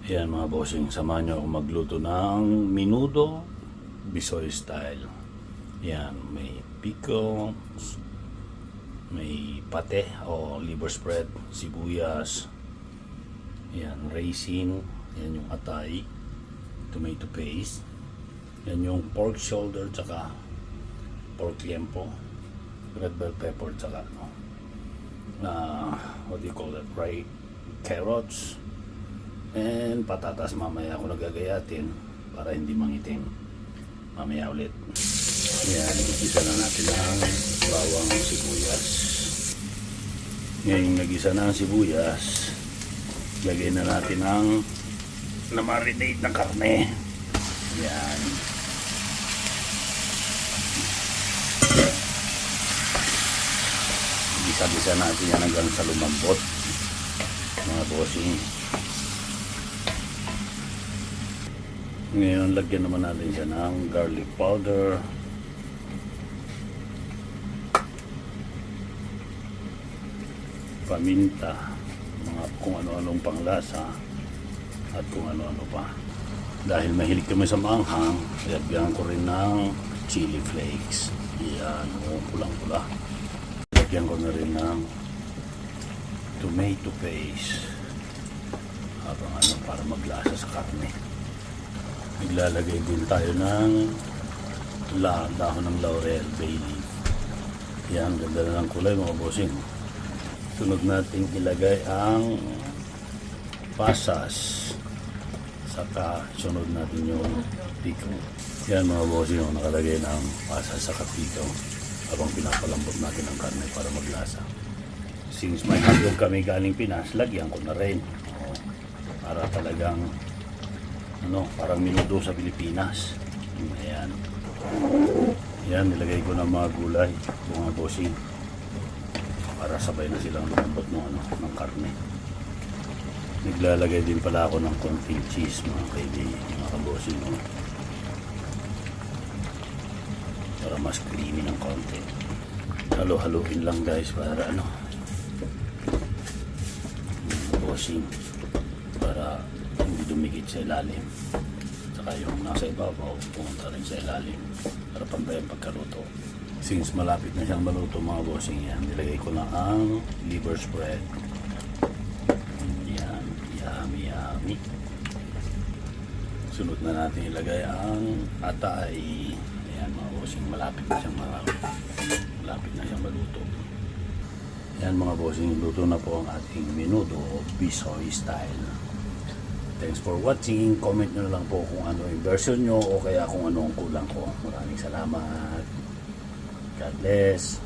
Ayan mga bossing, samahan nyo ako magluto ng menudo Bisoy style. Ayan, may pickles, may pate o liver spread, sibuyas, ayan, raisin, ayan yung atay, tomato paste, ayan yung pork shoulder tsaka pork liempo, red bell pepper tsaka what do you call that, right, carrots, and patatas. Mamaya ako nagagayatin para hindi mangitim. Mamaya ulit. Ayan, igisa na natin ang bawang sibuyas. Ngayon nagisa na ang sibuyas, lagay na natin ang na-marinate na karne. Ayan. Igisa-gisa natin yan hanggang sa lumambot mga bossing. Ngayon, lagyan naman natin siya ng garlic powder, paminta, mga kung ano-anong panglasa, at kung ano-ano pa. Dahil mahilig kami sa maanghang, lagyan ko rin ng chili flakes. Yan, pulang-pula. Lagyan ko na rin ng tomato paste para maglasa sa karne. Naglalagay din tayo ng dahon ng laurel, bay leaf. Yan, ganda na ng kulay mga bossing. Sunod natin ilagay ang pasas, saka sunod natin yung pickle. Yan mga bossing, nakalagay ng pasas saka pickle habang pinapalambot natin ang karne para maglasa. Since may hotdog kami galing Pinas, lagyan ko na rin para talagang parang menudo sa Pilipinas. Ayan. Ayan, nilagay ko ng mga gulay, mga bossing, para sabay na silang lumambot ng karne. Naglalagay din pala ako ng konting cheese mga kaibigan, mga bossing, para mas creamy ng konti. Halo-haluin lang guys para bossing, para hindi dumikit sa ilalim, saka yung nasa ibabaw pumunta rin sa ilalim para pantay ang pagkaluto. Since malapit na siyang maluto mga bossing, yan, nilagay ko na ang liver spread. Yan, yummy yummy. Sunod na natin ilagay ang atay. Ayan mga bossing, malapit na siyang maluto. Yan mga bossing, luto na po ang ating menudo Bisoy style. Thanks for watching. Comment nyo na lang po kung ano yung version nyo o kaya kung ano ang kulang ko. Maraming salamat. God bless.